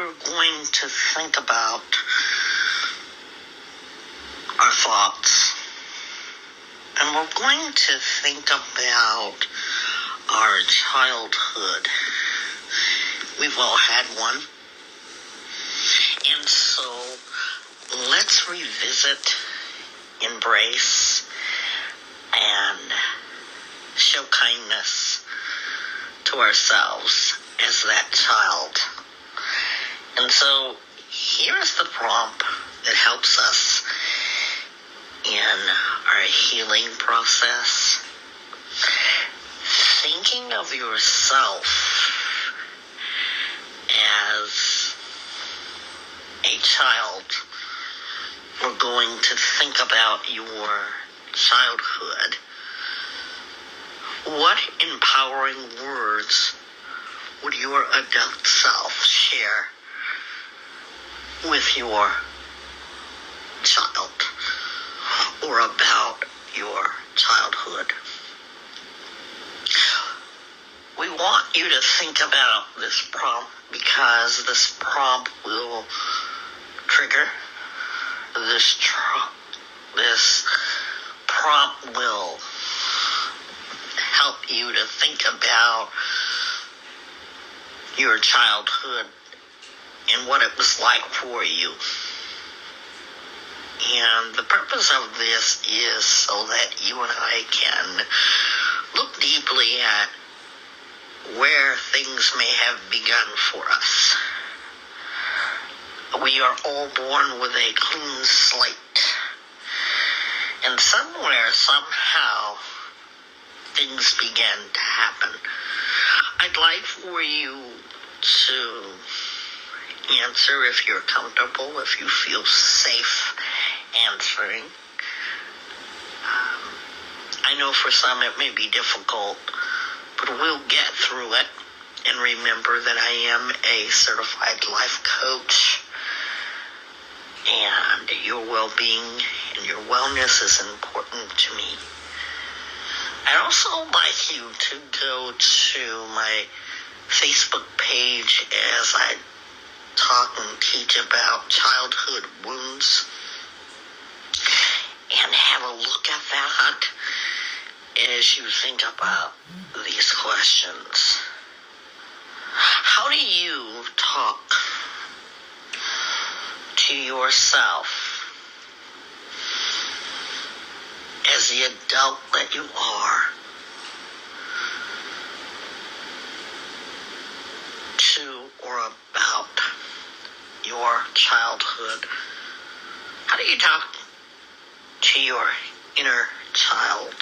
we're going to think about our thoughts. And we're going to think about our childhood. We've all had one. And so let's revisit, embrace, and show kindness to ourselves as that child. And so here is the prompt that helps us in our healing process. Thinking of yourself as a child, we're going to think about your childhood. What empowering words would your adult self share with your child or about your childhood? We want you to think about this prompt because this prompt will trigger. This prompt will help you to think about your childhood and what it was like for you. And the purpose of this is so that you and I can look deeply at where things may have begun for us. We are all born with a clean slate. And somewhere, somehow, things began to happen. I'd like for you to answer if you're comfortable, if you feel safe answering. I know for some it may be difficult, but we'll get through it. And remember that I am a certified life coach, and your well-being and your wellness is important to me. I'd also like you to go to my Facebook page as I talk and teach about childhood wounds, and have a look at that as you think about these questions. How do you talk to yourself as the adult that you are to or about your childhood? How do you talk to your inner child?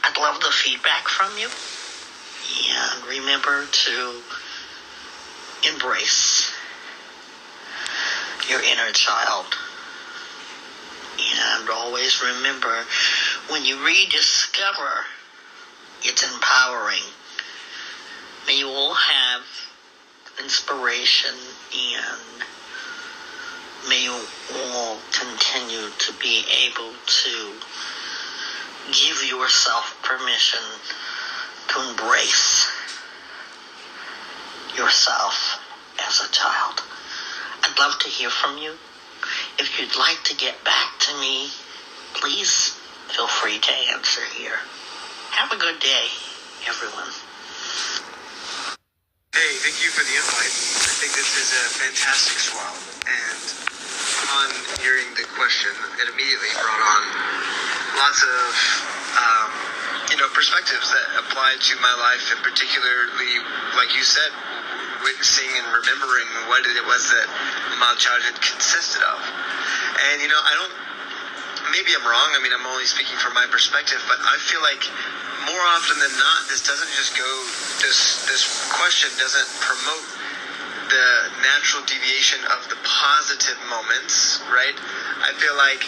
I'd love the feedback from you. And remember to embrace your inner child. And always remember, when you rediscover, it's empowering. May you all have inspiration, and may you all continue to be able to give yourself permission to embrace yourself as a child. I'd love to hear from you. If you'd like to get back to me, please feel free to answer here. Have a good day, everyone. Hey, thank you for the invite. I think this is a fantastic swap. And upon hearing the question, it immediately brought on lots of perspectives that apply to my life, and particularly, like you said, witnessing and remembering what it was that my childhood consisted of. And, maybe I'm wrong. I'm only speaking from my perspective, but I feel like more often than not, this question doesn't promote the natural deviation of the positive moments, right? I feel like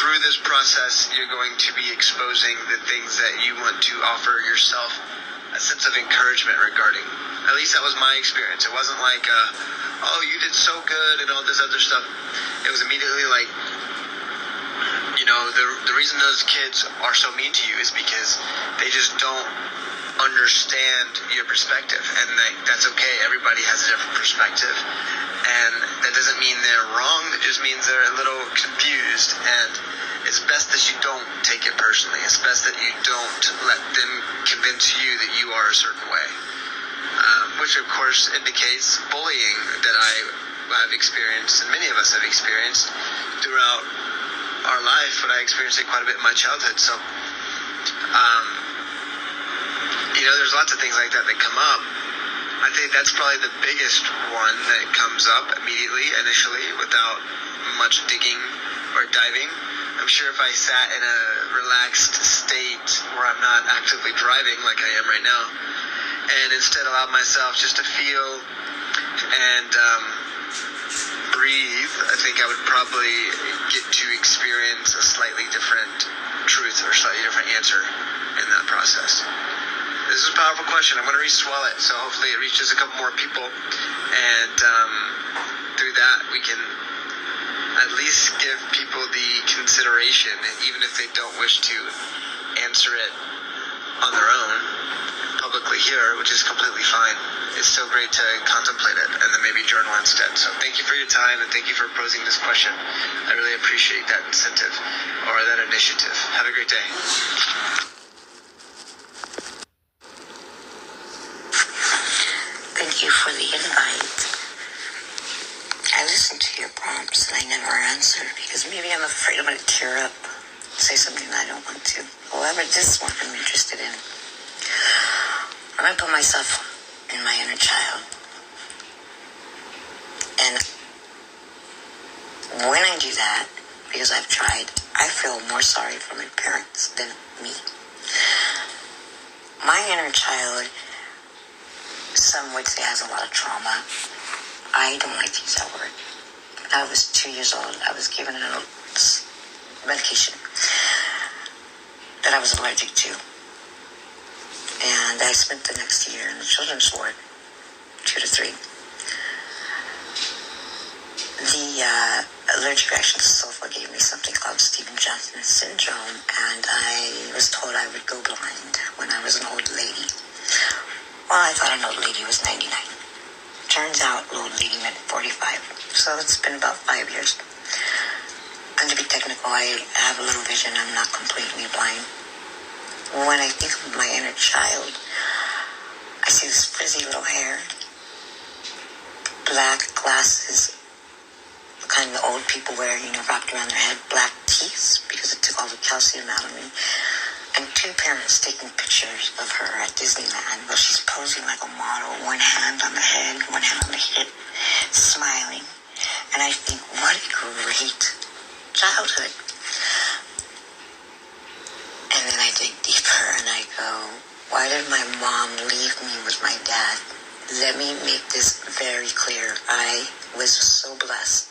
through this process, you're going to be exposing the things that you want to offer yourself a sense of encouragement regarding. At least that was my experience. It wasn't like, you did so good and all this other stuff. It was immediately like, the reason those kids are so mean to you is because they just don't understand your perspective, and that's okay. Everybody has a different perspective, and that doesn't mean they're wrong. It just means they're a little confused, and it's best that you don't take it personally. It's best that you don't let them convince you that you are a certain way, which of course indicates bullying that I've experienced, and many of us have experienced throughout our life, but I experienced it quite a bit in my childhood. So, there's lots of things like that come up. I think that's probably the biggest one that comes up immediately, initially, without much digging or diving. I'm sure if I sat in a relaxed state where I'm not actively driving like I am right now, and instead allowed myself just to feel and breathe, I think I would probably get to experience a slightly different truth or slightly different answer in that process. This is a powerful question. I'm going to re-swell it, so hopefully it reaches a couple more people, and through that we can at least give people the consideration, even if they don't wish to answer it on their own publicly here, which is completely fine. It's still great to contemplate it and then maybe journal instead. So thank you for your time, and thank you for posing this question. I really appreciate that incentive or that initiative. Have a great day. Thank you for the invite. I listened to your prompts and I never answered because maybe I'm afraid I'm going to tear up, say something that I don't want to. However, this one I'm interested in. I'm going to put myself in my inner child. And when I do that, because I've tried, I feel more sorry for my parents than me. My inner child, some would say, has a lot of trauma. I don't like to use that word. When I was 2 years old, I was given a medication that I was allergic to. And I spent the next year in the children's ward, 2 to 3. The allergic reaction to sulfa gave me something called Stevens-Johnson syndrome, and I was told I would go blind when I was an old lady. Well, I thought an old lady was 99. Turns out an old lady meant 45. So it's been about 5 years. And to be technical, I have a little vision. I'm not completely blind. When I think of my inner child, I see this frizzy little hair, black glasses, the kind the old people wear, wrapped around their head, black teeth, because it took all the calcium out of me. And 2 parents taking pictures of her at Disneyland while she's posing like a model, one hand on the head, one hand on the hip, smiling. And I think, what a great childhood. And then I dig deeper and I go, why did my mom leave me with my dad? Let me make this very clear. I was so blessed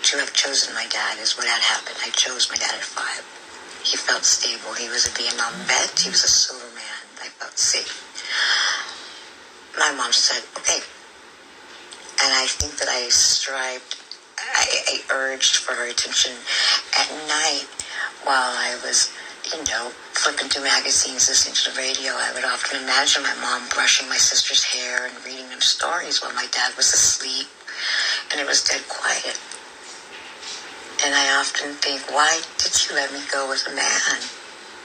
to have chosen my dad is what had happened. I chose my dad at 5. He felt stable. He was a Vietnam vet. He was a silver man. I felt safe. My mom said, okay. And I think that I urged for her attention at night while I was, flipping through magazines, listening to the radio. I would often imagine my mom brushing my sister's hair and reading them stories while my dad was asleep. And it was dead quiet. And I often think, why did you let me go with a man?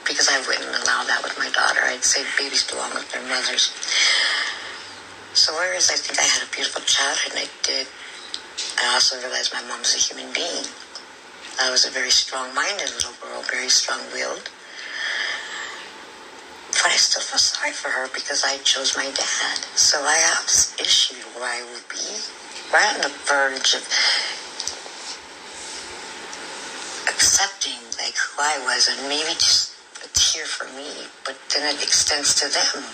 Because I wouldn't allow that with my daughter. I'd say babies belong with their mothers. So whereas I think I had a beautiful childhood, and I did, I also realized my mom was a human being. I was a very strong-minded little girl, very strong-willed. But I still feel sorry for her because I chose my dad. So I have this issue where I would be right on the verge of accepting who I was, and maybe just a tear for me, but then it extends to them.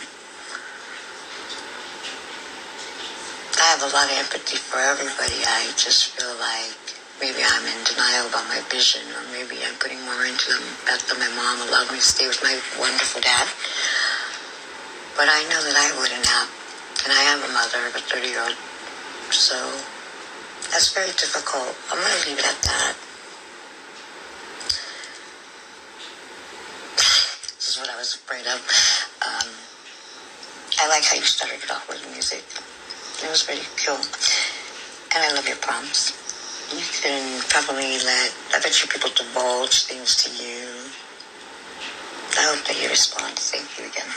I have a lot of empathy for everybody. I just feel like maybe I'm in denial about my vision, or maybe I'm putting more into them. That my mom allowed me to stay with my wonderful dad. But I know that I wouldn't have, and I am a mother of a 30-year-old, so that's very difficult. I'm going to leave it at that. is what I was afraid of. I like how you started it off with music. It was pretty cool. And I love your prompts. You can probably I bet you people divulge things to you. I hope that you respond. Thank you again.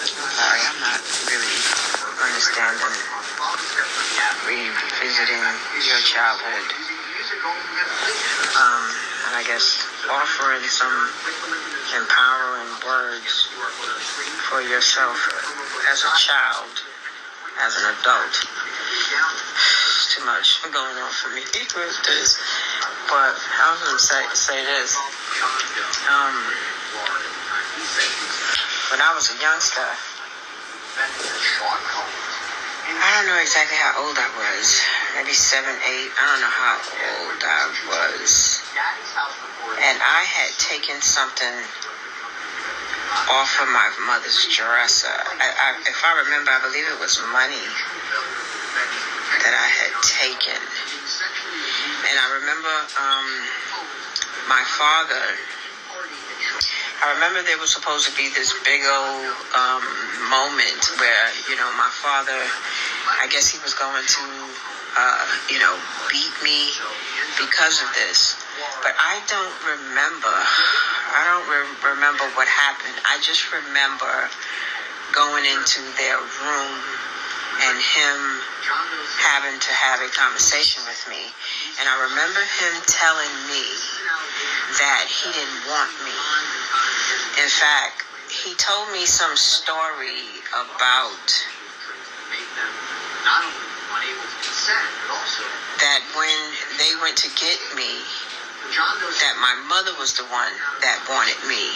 Sorry, I'm not really understanding revisiting your childhood. And I guess offering some empowering words for yourself as a child, as an adult. It's too much going on for me with this. But I was going to say this. When I was a youngster, I don't know exactly how old I was. Maybe 7, 8. I don't know how old I was. And I had taken something off of my mother's dresser. If I remember, I believe it was money that I had taken. And I remember my father, I remember there was supposed to be this big old moment where, my father, I guess he was going to, beat me because of this. But I don't remember what happened. I just remember going into their room and him having to have a conversation with me. And I remember him telling me that he didn't want me. In fact, he told me some story about that when they went to get me, that my mother was the one that wanted me.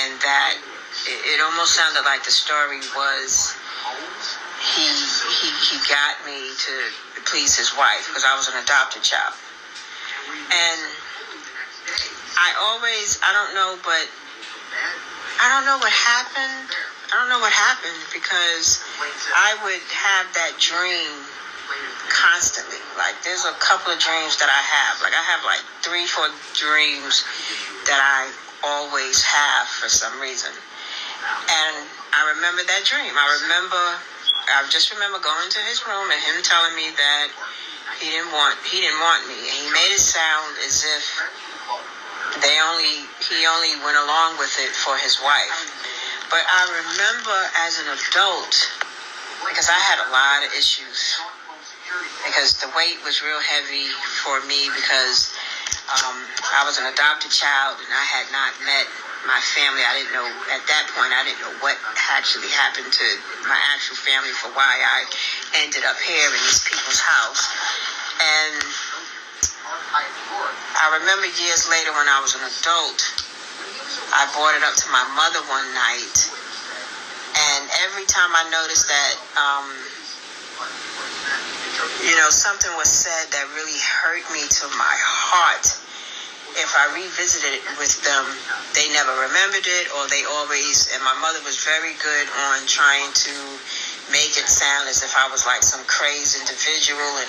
And that it almost sounded like the story was he got me to please his wife because I was an adopted child. And I don't know what happened. I don't know what happened because I would have that dream constantly. Like, there's a couple of dreams that I have. Like, I have like 3, 4 dreams that I always have for some reason. And I remember that dream. I just remember going to his room and him telling me that he didn't want me. And he made it sound as if he only went along with it for his wife. But I remember as an adult, because I had a lot of issues, because the weight was real heavy for me because I was an adopted child and I had not met my family. I didn't know, at that point, I didn't know what actually happened to my actual family for why I ended up here in these people's house. And I remember years later when I was an adult, I brought it up to my mother one night, and every time I noticed that, something was said that really hurt me to my heart, if I revisited it with them, they never remembered it, or they always, and my mother was very good on trying to make it sound as if I was like some crazed individual and,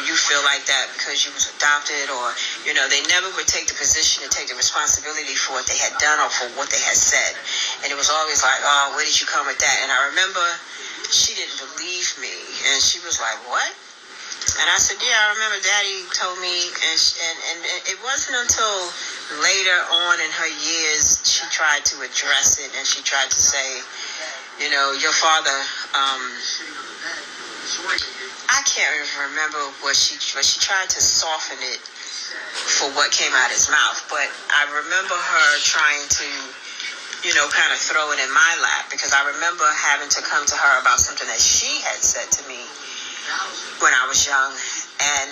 you feel like that because you was adopted, or, they never would take the position to take the responsibility for what they had done or for what they had said. And it was always like, oh, where did you come with that? And I remember she didn't believe me, and she was like, what? And I said, yeah, I remember Daddy told me, and it wasn't until later on in her years she tried to address it, and she tried to say, your father, I can't even remember what she tried to soften it for what came out of his mouth, but I remember her trying to, kind of throw it in my lap, because I remember having to come to her about something that she had said to me when I was young, and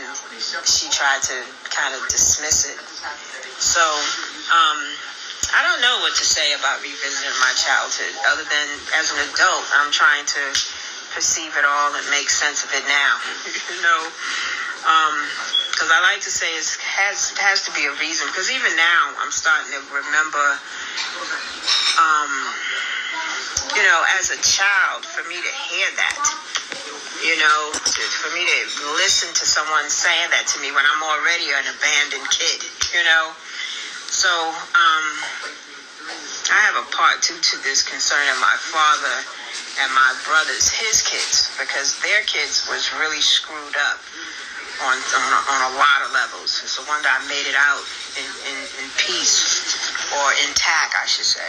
she tried to kind of dismiss it. So, I don't know what to say about revisiting my childhood, other than as an adult, I'm trying to perceive it all and make sense of it now, because I like to say it has to be a reason, because even now I'm starting to remember, as a child, for me to hear that, for me to listen to someone saying that to me when I'm already an abandoned kid, you know. So, I have a part two to this concerning my father and my brothers, his kids, because their kids was really screwed up on a lot of levels. It's the one that I made it out in peace, or intact, I should say.